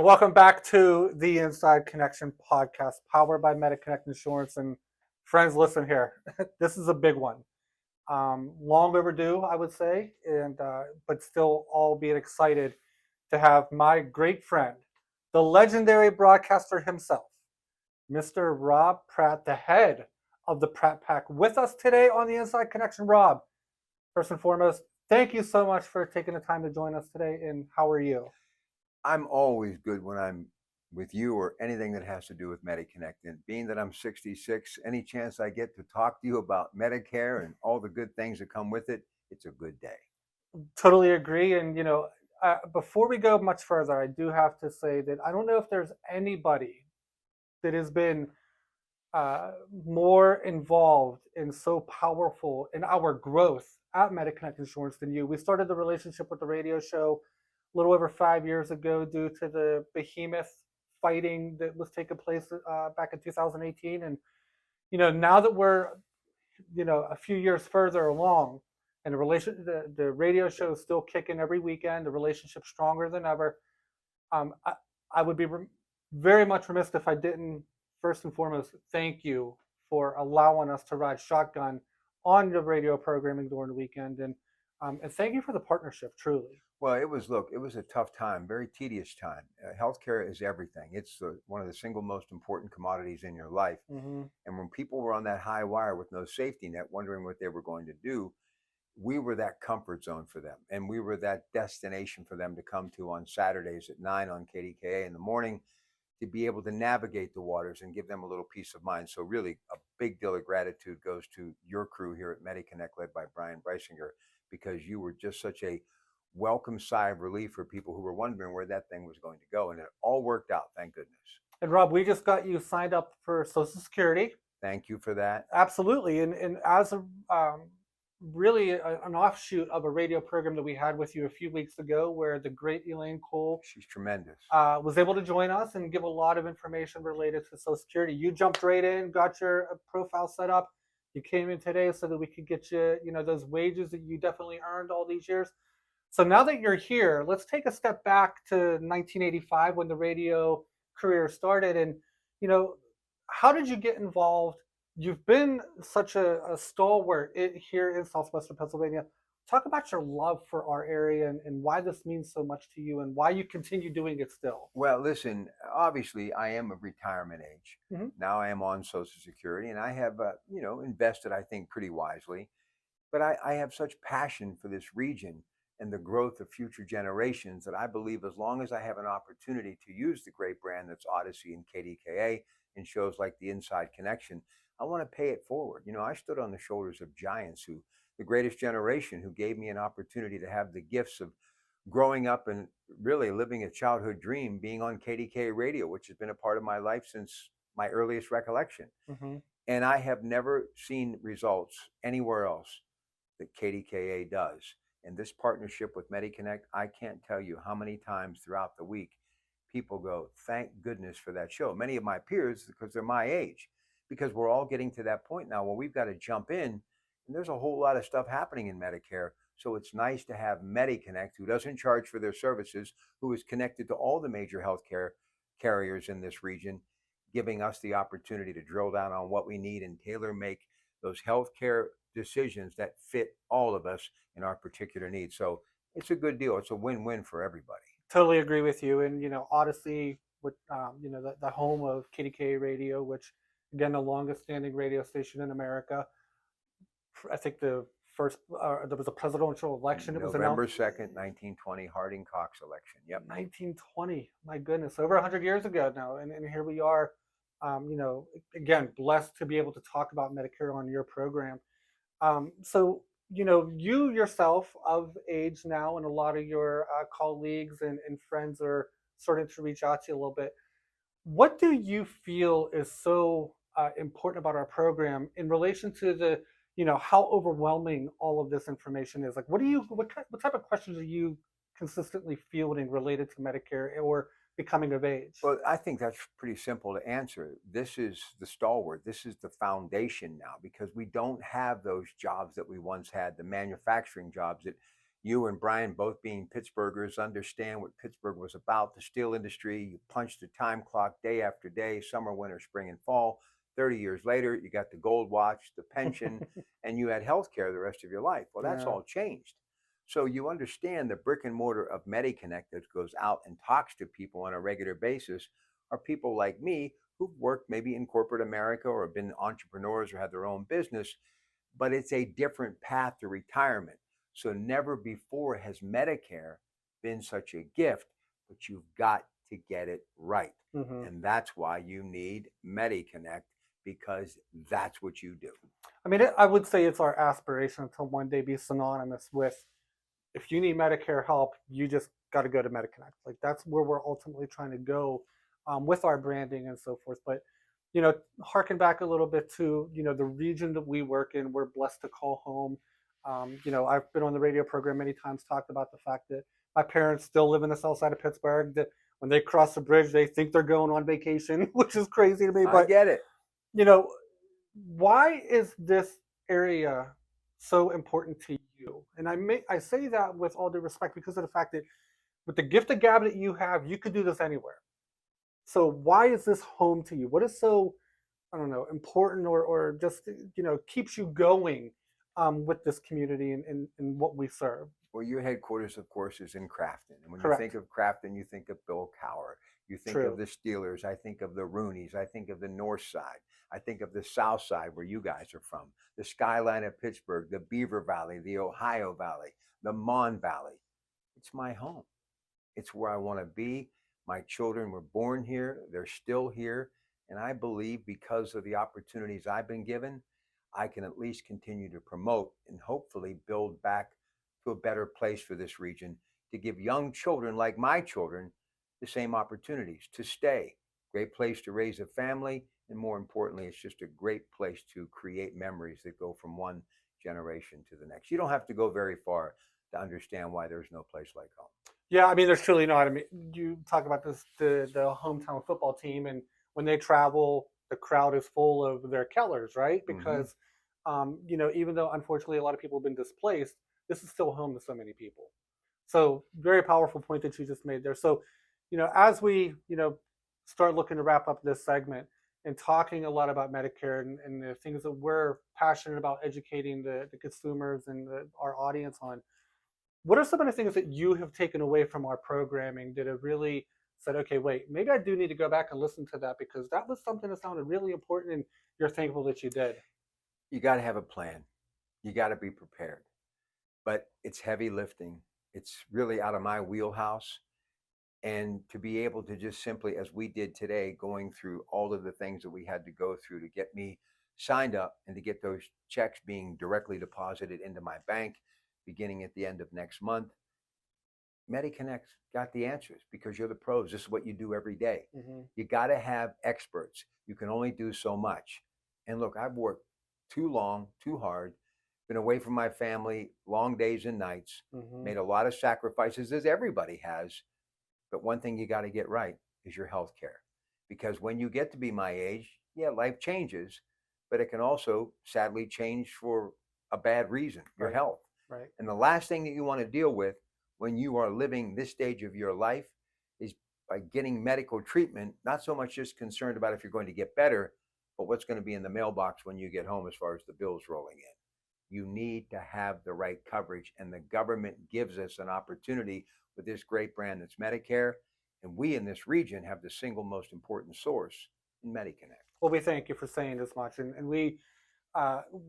Welcome back to the Inside Connection podcast, powered by MediConnect Insurance. And friends, listen here. This is a big one. Long overdue, I would say, and but still, albeit excited to have my great friend, the legendary broadcaster himself, Mr. Rob Pratte, the head of the Pratte Pack, with us today on the Inside Connection. Rob, first and foremost, thank you so much for taking the time to join us today. And how are you? I'm always good when I'm with you or anything that has to do with MediConnect. And being that I'm 66, any chance I get to talk to you about Medicare and all the good things that come with it, it's a good day. Totally agree. And, before we go much further, I do have to say that I don't know if there's anybody that has been more involved and so powerful in our growth at MediConnect Insurance than you. We started the relationship with the radio show a little over 5 years ago due to the behemoth fighting that was taking place back in 2018. And, now that we're, a few years further along and the radio show is still kicking every weekend, the relationship's stronger than ever. I would be very much remiss if I didn't, first and foremost, thank you for allowing us to ride shotgun on the radio programming during the weekend. And thank you for the partnership, truly. Well, it was a tough time, very tedious time. Healthcare is everything. It's one of the single most important commodities in your life. Mm-hmm. And when people were on that high wire with no safety net, wondering what they were going to do, we were that comfort zone for them. And we were that destination for them to come to on Saturdays at 9 on KDKA in the morning to be able to navigate the waters and give them a little peace of mind. So really a big deal of gratitude goes to your crew here at MediConnect, led by Brian Breisinger, because you were just such a welcome sigh of relief for people who were wondering where that thing was going to go. And it all worked out, thank goodness. And Rob, we just got you signed up for Social Security. Thank you for that. Absolutely. And as a really an offshoot of a radio program that we had with you a few weeks ago, where the great Elaine Cole, she's tremendous, was able to join us and give a lot of information related to Social Security. You jumped right in, got your profile set up. You came in today so that we could get you, those wages that you definitely earned all these years. So now that you're here, let's take a step back to 1985 when the radio career started. And, how did you get involved? You've been such a stalwart here in Southwestern Pennsylvania. Talk about your love for our area and why this means so much to you and why you continue doing it still. Well, listen, obviously I am of retirement age. Mm-hmm. Now I am on Social Security and I have, invested, I think, pretty wisely. But I have such passion for this region and the growth of future generations that I believe as long as I have an opportunity to use the great brand that's Odyssey and KDKA and shows like the Inside Connection, I want to pay it forward. I stood on the shoulders of giants the greatest generation, who gave me an opportunity to have the gifts of growing up and really living a childhood dream, being on KDKA radio, which has been a part of my life since my earliest recollection. Mm-hmm. And I have never seen results anywhere else that KDKA does. And this partnership with MediConnect, I can't tell you how many times throughout the week people go, thank goodness for that show. Many of my peers, because they're my age, because we're all getting to that point now where we've got to jump in. And there's a whole lot of stuff happening in Medicare. So it's nice to have MediConnect, who doesn't charge for their services, who is connected to all the major healthcare carriers in this region, giving us the opportunity to drill down on what we need and tailor make those healthcare decisions that fit all of us in our particular needs. So it's a good deal. It's a win-win for everybody. Totally agree with you. And, Odyssey, with, the home of KDKA Radio, which, again, the longest standing radio station in America. I think the first, there was a presidential election. It was November 2nd, 1920, Harding Cox election. Yep. 1920. My goodness, over 100 years ago now. And here we are, again, blessed to be able to talk about Medicare on your program. So, you yourself of age now, and a lot of your colleagues and friends are starting to reach out to you a little bit. What do you feel is so important about our program in relation to the, how overwhelming all of this information is? Like, what type of questions are you consistently fielding related to Medicare or becoming of age? Well, I think that's pretty simple to answer. This is the stalwart. This is the foundation now, because we don't have those jobs that we once had, the manufacturing jobs that, You and Brian, both being Pittsburghers, understand what Pittsburgh was about. The steel industry, you punched the time clock day after day, summer, winter, spring, and fall. 30 years later, you got the gold watch, the pension, and you had health care the rest of your life. Well, that's Yeah. all changed. So you understand the brick and mortar of MediConnect that goes out and talks to people on a regular basis are people like me who've worked maybe in corporate America or been entrepreneurs or had their own business, but it's a different path to retirement. So never before has Medicare been such a gift, but you've got to get it right. Hmm. And that's why you need MediConnect, because that's what you do. I mean, I would say it's our aspiration to one day be synonymous with, if you need Medicare help, you just got to go to MediConnect. Like that's where we're ultimately trying to go with our branding and so forth. But harken back a little bit to the region that we work in. We're blessed to call home. I've been on the radio program many times, talked about the fact that my parents still live in the south side of Pittsburgh. That when they cross the bridge, they think they're going on vacation, which is crazy to me. I But get it. you know, why is this area so important to you? And I say that with all due respect because of the fact that with the gift of gab that you have, you could do this anywhere. So why is this home to you? What is so, I don't know, important or just keeps you going with this community and what we serve? Well, your headquarters, of course, is in Crafton. And when you think Correct. of Crafton, you think of Bill Cower. You think of True. the Steelers. I think of the Rooneys. I think of the North Side. I think of the South Side, where you guys are from. The skyline of Pittsburgh, the Beaver Valley, the Ohio Valley, the Mon Valley. It's my home. It's where I want to be. My children were born here. They're still here. And I believe because of the opportunities I've been given, I can at least continue to promote and hopefully build back to a better place for this region, to give young children like my children the same opportunities to stay. Great place to raise a family. And more importantly, it's just a great place to create memories that go from one generation to the next. You don't have to go very far to understand why there's no place like home. Yeah, I mean, there's truly not. I mean, you talk about the hometown football team, and when they travel, the crowd is full of their Kellers, right? Mm-hmm. Because, even though unfortunately a lot of people have been displaced, this is still home to so many people. So, very powerful point that you just made there. So, as we start looking to wrap up this segment and talking a lot about Medicare and the things that we're passionate about educating the consumers and our audience on, what are some of the things that you have taken away from our programming that have really said, okay, wait, maybe I do need to go back and listen to that because that was something that sounded really important and you're thankful that you did? You got to have a plan. You got to be prepared. But it's heavy lifting. It's really out of my wheelhouse. And to be able to just simply, as we did today, going through all of the things that we had to go through to get me signed up and to get those checks being directly deposited into my bank beginning at the end of next month, MediConnect got the answers because you're the pros. This is what you do every day. Mm-hmm. You got to have experts. You can only do so much. And look, I've worked too long, too hard, been away from my family, long days and nights, Mm-hmm. made a lot of sacrifices, as everybody has. But one thing you got to get right is your health care. Because when you get to be my age, yeah, life changes, but it can also sadly change for a bad reason, your Right. health. Right. And the last thing that you want to deal with when you are living this stage of your life is by getting medical treatment, not so much just concerned about if you're going to get better, but what's going to be in the mailbox when you get home as far as the bills rolling in. You need to have the right coverage, and the government gives us an opportunity with this great brand that's Medicare. And we in this region have the single most important source in MediConnect. Well, we thank you for saying as much. And we,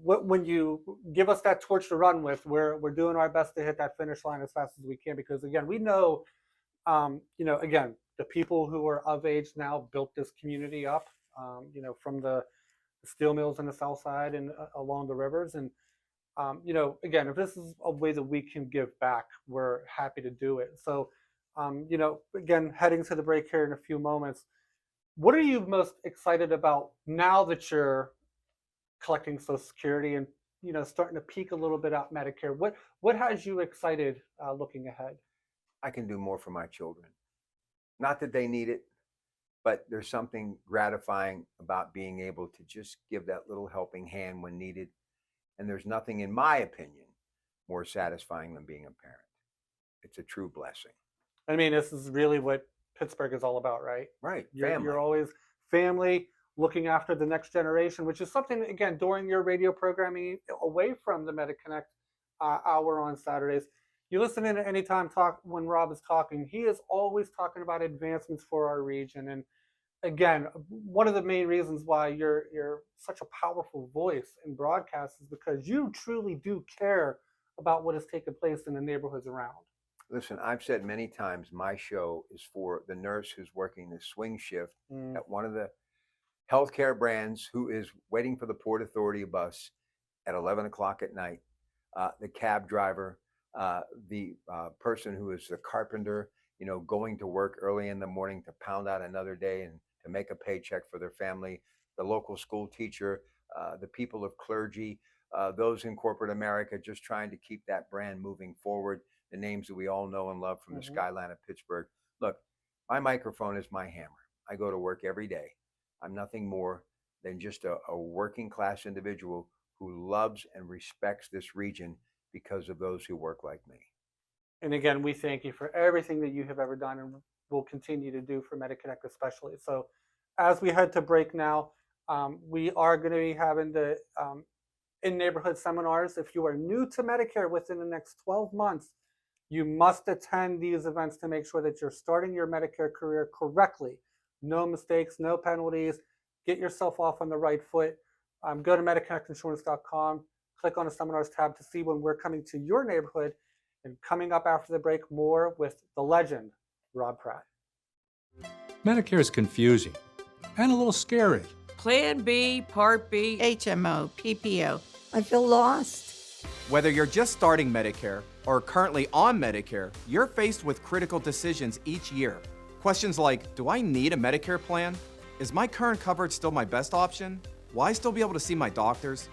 when you give us that torch to run with, we're doing our best to hit that finish line as fast as we can. Because again, we know, again, the people who are of age now built this community up, from the steel mills in the south side and along the rivers. And, again, if this is a way that we can give back, we're happy to do it. So, again, heading to the break here in a few moments, what are you most excited about now that you're collecting Social Security and starting to peak a little bit out Medicare? What has you excited looking ahead? I can do more for my children. Not that they need it, but there's something gratifying about being able to just give that little helping hand when needed. And there's nothing, in my opinion, more satisfying than being a parent. It's a true blessing. I mean, this is really what Pittsburgh is all about, right? Right. You're Family. always family, looking after the next generation, which is something, again, during your radio programming away from the MediConnect hour on Saturdays. You listen in at any time talk when Rob is talking. He is always talking about advancements for our region. And again, one of the main reasons why you're such a powerful voice in broadcast is because you truly do care about what has taken place in the neighborhoods around. Listen, I've said many times my show is for the nurse who's working the swing shift Mm. at one of the healthcare brands who is waiting for the Port Authority bus at 11 o'clock at night, the cab driver, the person who is the carpenter, going to work early in the morning to pound out another day and to make a paycheck for their family, the local school teacher, the people of clergy, those in corporate America just trying to keep that brand moving forward, the names that we all know and love from the Hmm. skyline of Pittsburgh. Look, my microphone is my hammer. I go to work every day. I'm nothing more than just a working class individual who loves and respects this region because of those who work like me. And again, we thank you for everything that you have ever done and will continue to do for MediConnect, especially. So, as we head to break now, we are going to be having the in neighborhood seminars. If you are new to Medicare within the next 12 months, you must attend these events to make sure that you're starting your Medicare career correctly. No mistakes, no penalties. Get yourself off on the right foot. Go to MediConnectInsurance.com, click on the seminars tab to see when we're coming to your neighborhood. And coming up after the break, more with the legend, Rob Pratte. Medicare is confusing and a little scary. Plan B, Part B, HMO, PPO. I feel lost. Whether you're just starting Medicare or currently on Medicare, you're faced with critical decisions each year. Questions like, do I need a Medicare plan? Is my current coverage still my best option? Will I still be able to see my doctors?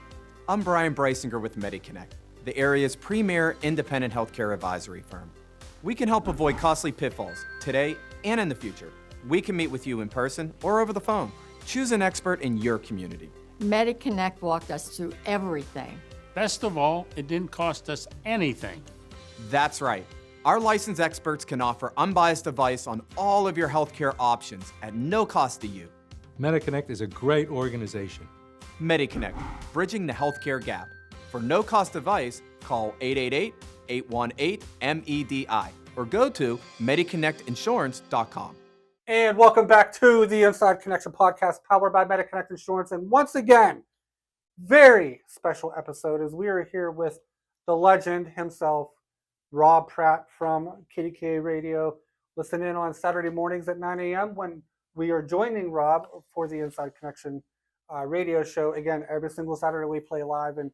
I'm Brian Breisinger with MediConnect, the area's premier independent healthcare advisory firm. We can help avoid costly pitfalls today and in the future. We can meet with you in person or over the phone. Choose an expert in your community. MediConnect walked us through everything. Best of all, it didn't cost us anything. That's right. Our licensed experts can offer unbiased advice on all of your healthcare options at no cost to you. MediConnect is a great organization. MediConnect, bridging the healthcare gap. For no-cost advice, call 888-818-MEDI or go to MediConnectInsurance.com. And welcome back to the Inside Connection podcast powered by MediConnect Insurance. And once again, very special episode as we are here with the legend himself, Rob Pratte from KDKA Radio. Listen in on Saturday mornings at 9 a.m. when we are joining Rob for the Inside Connection radio show. Again, every single Saturday we play live. And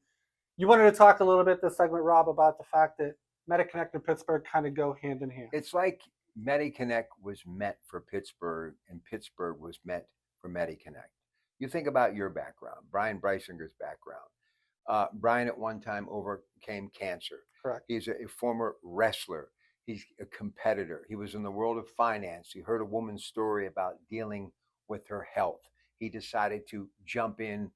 you wanted to talk a little bit this segment, Rob, about the fact that MediConnect and Pittsburgh kind of go hand in hand. It's like MediConnect was meant for Pittsburgh and Pittsburgh was meant for MediConnect. You think about your background, Brian Breisinger's background. Brian at one time overcame cancer. Correct. He's a former wrestler. He's a competitor. He was in the world of finance. He heard a woman's story about dealing with her health. He decided to jump in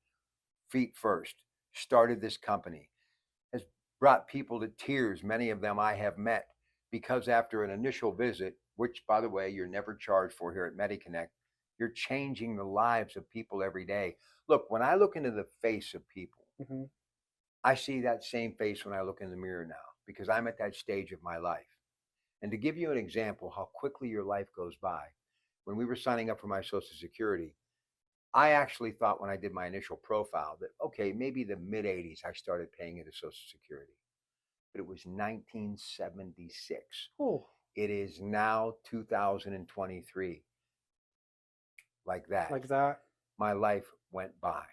feet first, started this company, has brought people to tears, many of them I have met, because after an initial visit, which, by the way, you're never charged for here at MediConnect, you're changing the lives of people every day. Look, when I look into the face of people, Mm-hmm. I see that same face when I look in the mirror now, because I'm at that stage of my life. And to give you an example how quickly your life goes by, when we were signing up for my Social Security, I actually thought when I did my initial profile that, okay, maybe the mid 80s I started paying into Social Security. But it was 1976. Oh. It is now 2023. Like that. Like that. My life went by.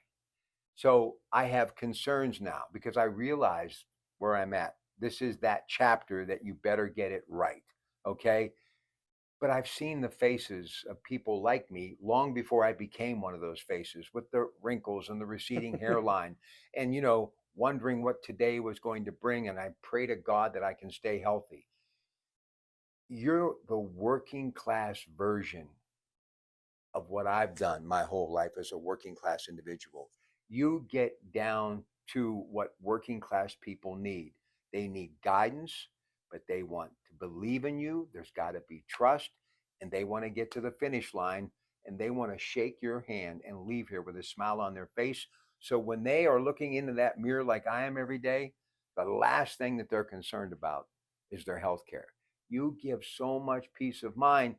So I have concerns now because I realize where I'm at. This is that chapter that you better get it right. Okay. But I've seen the faces of people like me long before I became one of those faces with the wrinkles and the receding hairline and, wondering what today was going to bring. And I pray to God that I can stay healthy. You're the working class version of what I've done my whole life as a working class individual. You get down to what working class people need. They need guidance, but they want to believe in you. There's got to be trust, and they want to get to the finish line, and they want to shake your hand and leave here with a smile on their face. So when they are looking into that mirror like I am every day, the last thing that they're concerned about is their health care. You give so much peace of mind,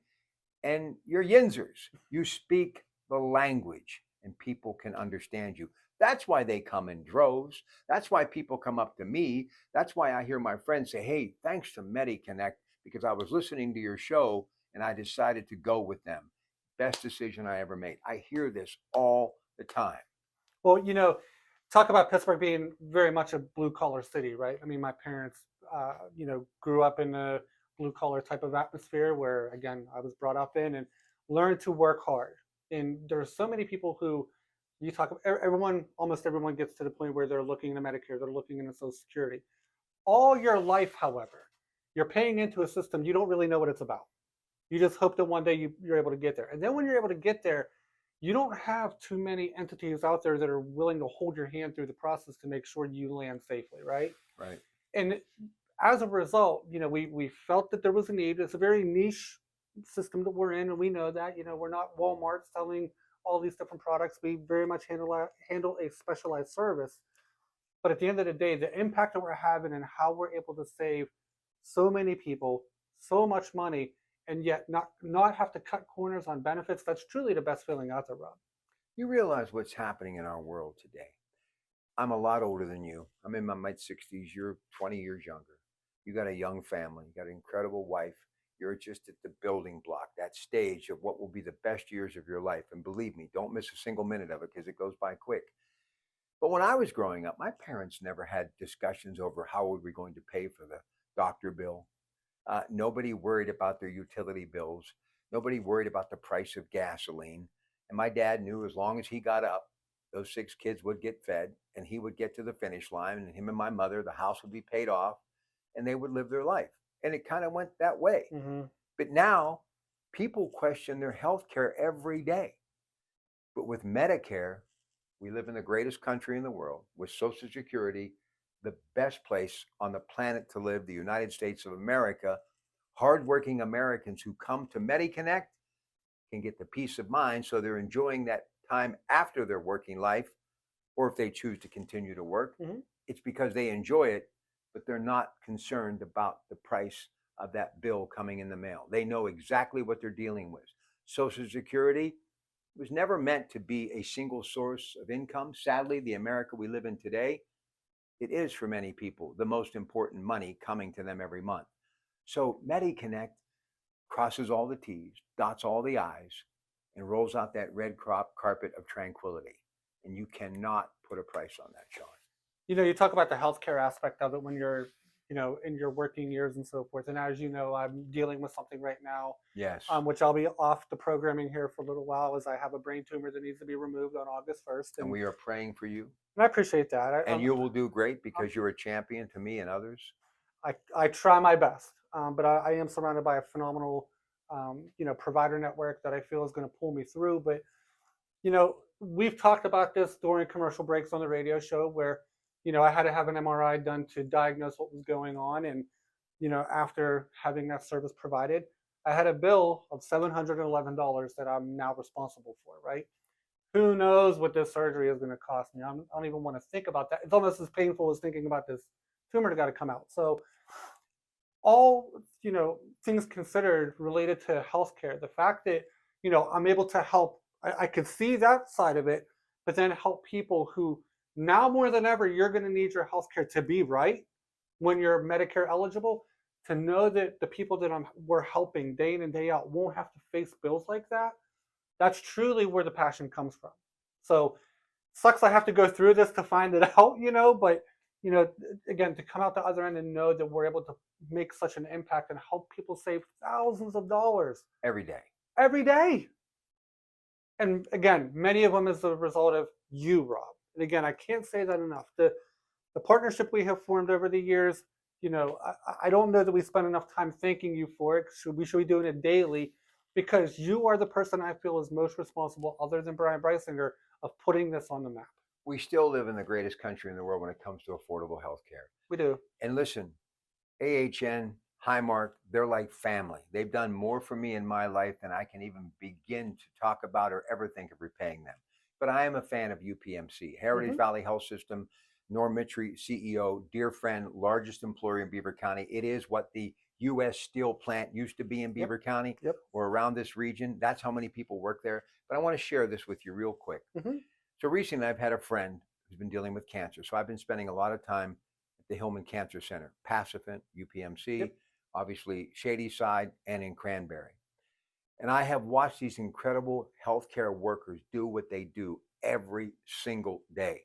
and you're Yinzers. You speak the language, and people can understand you. That's why they come in droves. That's why people come up to me. That's why I hear my friends say, hey, thanks to MediConnect, because I was listening to your show and I decided to go with them. Best decision I ever made. I hear this all the time. Well, talk about Pittsburgh being very much a blue collar city, right? I mean, my parents, grew up in a blue collar type of atmosphere where, again, I was brought up in and learned to work hard. And there's so many people who you talk about, almost everyone gets to the point where they're looking into Medicare, they're looking into Social Security. All your life, however, you're paying into a system you don't really know what it's about. You just hope that one day you're able to get there. And then when you're able to get there, you don't have too many entities out there that are willing to hold your hand through the process to make sure you land safely, right? Right. And as a result, we felt that there was a need. It's a very niche system that we're in, and we know that. We're not Walmart selling all these different products. We very much handle a specialized service. But at the end of the day, the impact that we're having and how we're able to save so many people so much money, and yet not have to cut corners on benefits, that's truly the best feeling out there, Rob. You realize what's happening in our world today. I'm a lot older than you. I'm in my mid-60s. You're 20 years younger. You got a young family. You got an incredible wife. You're just at the building block, that stage of what will be the best years of your life. And believe me, don't miss a single minute of it because it goes by quick. But when I was growing up, my parents never had discussions over how were we going to pay for the doctor bill. Nobody worried about their utility bills. Nobody worried about the price of gasoline. And my dad knew as long as he got up, those 6 kids would get fed and he would get to the finish line, and him and my mother, the house would be paid off and they would live their life. And it kind of went that way. Mm-hmm. But now people question their health care every day. But with Medicare, we live in the greatest country in the world. With Social Security, the best place on the planet to live, the United States of America, hardworking Americans who come to MediConnect can get the peace of mind so they're enjoying that time after their working life, or if they choose to continue to work, it's because they enjoy it, but they're not concerned about the price of that bill coming in the mail. They know exactly what they're dealing with. Social Security was never meant to be a single source of income. Sadly, the America we live in today, it is for many people the most important money coming to them every month. So MediConnect crosses all the T's, dots all the I's, and rolls out that red carpet of tranquility. And you cannot put a price on that, Sean. You talk about the healthcare aspect of it when you're, in your working years and so forth. And as you know, I'm dealing with something right now, Yes. Which I'll be off the programming here for a little while, as I have a brain tumor that needs to be removed on August 1st. And we are praying for you. And I appreciate that. And you will do great because you're a champion to me and others. I try my best, but I am surrounded by a phenomenal, provider network that I feel is going to pull me through. But, we've talked about this during commercial breaks on the radio show where, I had to have an MRI done to diagnose what was going on. And, after having that service provided, I had a bill of $711 that I'm now responsible for, right? Who knows what this surgery is going to cost me? I don't even want to think about that. It's almost as painful as thinking about this tumor that got to come out. So all, things considered related to healthcare, the fact that, I'm able to help, I could see that side of it, but then help people who now more than ever, you're going to need your healthcare to be right when you're Medicare eligible, to know that the people that we're helping day in and day out won't have to face bills like that. That's truly where the passion comes from. So sucks I have to go through this to find it out, but, again, to come out the other end and know that we're able to make such an impact and help people save thousands of dollars. Every day. Every day. And again, many of them as a result of you, Rob. And again, I can't say that enough. The partnership we have formed over the years, I don't know that we spend enough time thanking you for it. We should be doing it daily, because you are the person I feel is most responsible, other than Brian Breisinger, of putting this on the map. we still live in the greatest country in the world when it comes to affordable health care. We do. And listen, AHN, Highmark, they're like family. They've done more for me in my life than I can even begin to talk about or ever think of repaying them. But I am a fan of UPMC, Heritage Valley Health System, Norm Mitri, CEO, dear friend, largest employer in Beaver County. It is what the U.S. Steel plant used to be in Beaver County or around this region. That's how many people work there. But I want to share this with you real quick. So recently I've had a friend who's been dealing with cancer. So I've been spending a lot of time at the Hillman Cancer Center, Pacifant, UPMC, obviously Shady Side, and in Cranberry. And I have watched these incredible healthcare workers do what they do every single day.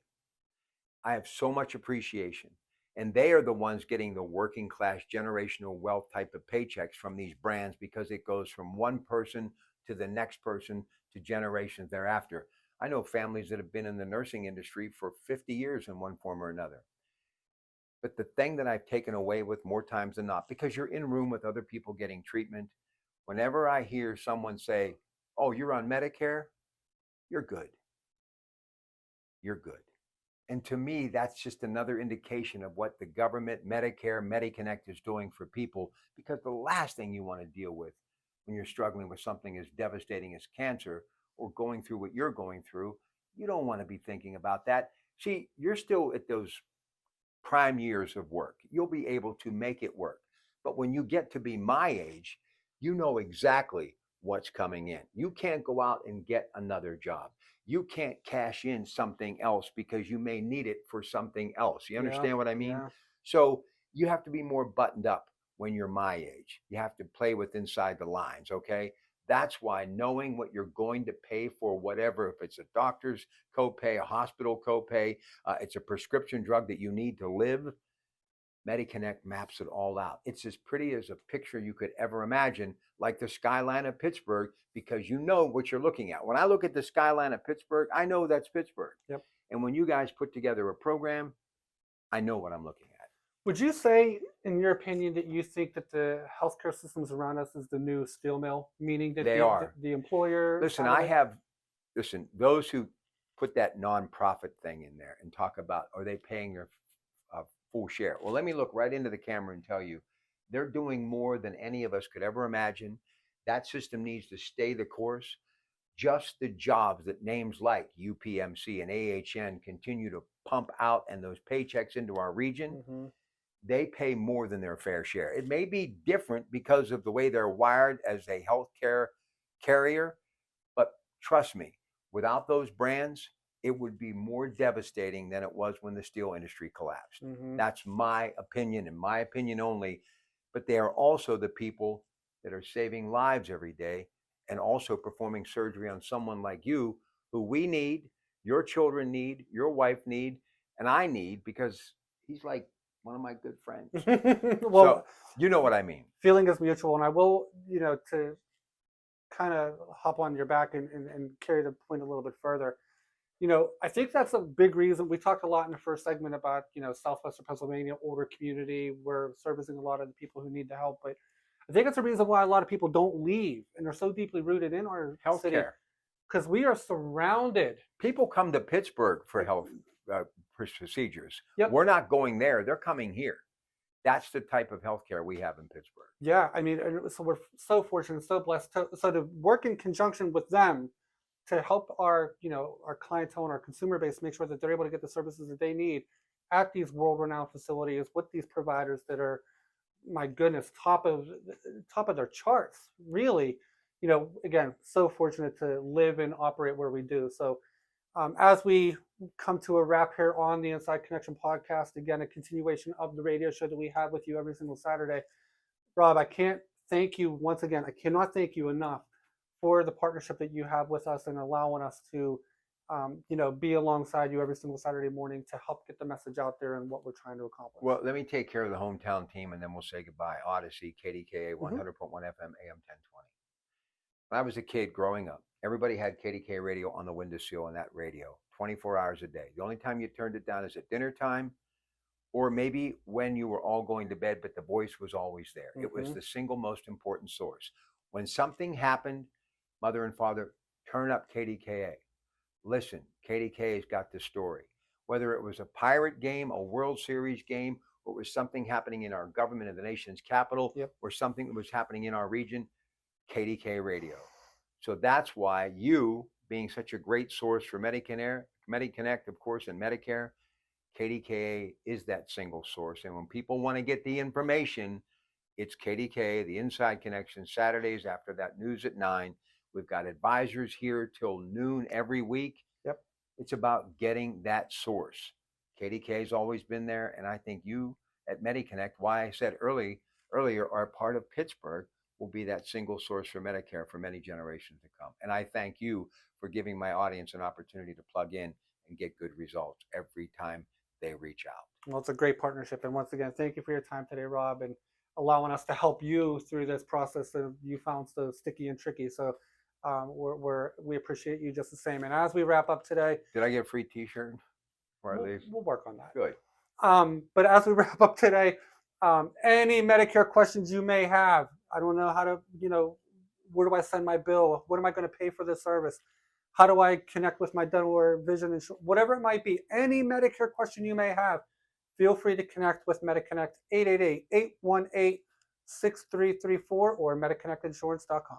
I have so much appreciation. And they are the ones getting the working class generational wealth type of paychecks from these brands, because it goes from one person to the next person to generations thereafter. I know families that have been in the nursing industry for 50 years in one form or another. But the thing that I've taken away with more times than not, because you're in a room with other people getting treatment, whenever I hear someone say, oh, you're on Medicare, you're good. You're good. And to me, that's just another indication of what the government, Medicare, MediConnect is doing for people, because the last thing you want to deal with when you're struggling with something as devastating as cancer or going through what you're going through, you don't want to be thinking about that. See, you're still at those prime years of work. You'll be able to make it work. But when you get to be my age, you know exactly what's coming in. You can't go out and get another job. You can't cash in something else because you may need it for something else. You understand what I mean? So you have to be more buttoned up when you're my age. You have to play with inside the lines, okay? That's why knowing what you're going to pay for whatever, if it's a doctor's copay, a hospital copay, it's a prescription drug that you need to live, MediConnect maps it all out. It's as pretty as a picture you could ever imagine, like the skyline of Pittsburgh, because you know what you're looking at. When I look at the skyline of Pittsburgh, I know that's Pittsburgh. And when you guys put together a program, I know what I'm looking at. Would you say, in your opinion, that you think that the healthcare systems around us is the new steel mill, meaning that the employer? Listen, those who put that nonprofit thing in there and talk about, are they paying their full share? Well, let me look right into the camera and tell you, they're doing more than any of us could ever imagine. That system needs to stay the course. Just the jobs that names like UPMC and AHN continue to pump out and those paychecks into our region, they pay more than their fair share. It may be different because of the way they're wired as a healthcare carrier, but trust me, without those brands, it would be more devastating than it was when the steel industry collapsed. That's my opinion and my opinion only. But they are also the people that are saving lives every day and also performing surgery on someone like you, who we need, your children need, your wife need, and I need, because he's like one of my good friends. Well, so, you know what I mean. Feeling is mutual. And I will, to kind of hop on your back and carry the point a little bit further. I think that's a big reason. We talked a lot in the first segment about, Southwestern Pennsylvania, older community. We're servicing a lot of the people who need the help. But I think it's a reason why a lot of people don't leave and they're so deeply rooted in our city. Because we are surrounded. People come to Pittsburgh for health procedures. We're not going there. They're coming here. That's the type of healthcare we have in Pittsburgh. Yeah, I mean, so we're so fortunate, so blessed. So to work in conjunction with them to help our clientele and our consumer base make sure that they're able to get the services that they need at these world-renowned facilities with these providers that are, my goodness, top of their charts. Really, again, so fortunate to live and operate where we do. So as we come to a wrap here on the Inside Connection podcast, again, a continuation of the radio show that we have with you every single Saturday. Rob, I can't thank you once again. I cannot thank you enough for the partnership that you have with us and allowing us to, be alongside you every single Saturday morning to help get the message out there and what we're trying to accomplish. Well, let me take care of the hometown team and then we'll say goodbye. Odyssey, KDKA, 100.1 FM, AM 1020. When I was a kid growing up, everybody had KDKA radio on the windowsill on that radio, 24 hours a day. The only time you turned it down is at dinner time, or maybe when you were all going to bed, but the voice was always there. It was the single most important source. When something happened, mother and father, turn up KDKA. listen, KDK has got the story. Whether it was a Pirate game, a World Series game, or it was something happening in our government of the nation's capital, Yep. or something that was happening in our region, KDK Radio. So that's why you, being such a great source for MediConnect, of course, and Medicare, KDKA is that single source. And when people want to get the information, it's KDK, the Inside Connection, Saturdays after that news at 9. We've got advisors here till noon every week. Yep. It's about getting that source. KDK has always been there. And I think you at MediConnect, why I said earlier, are part of Pittsburgh, will be that single source for Medicare for many generations to come. And I thank you for giving my audience an opportunity to plug in and get good results every time they reach out. Well, it's a great partnership. And once again, thank you for your time today, Rob, and allowing us to help you through this process that you found so sticky and tricky. So we appreciate you just the same. And as we wrap up today, did I get a free t-shirt before I leave? We'll work on that. Good. But as we wrap up today, any Medicare questions you may have, I don't know how to, where do I send my bill? What am I going to pay for this service? How do I connect with my dental or vision insurance? Whatever it might be, any Medicare question you may have, feel free to connect with MediConnect, 888-818-6334 or MediConnectInsurance.com.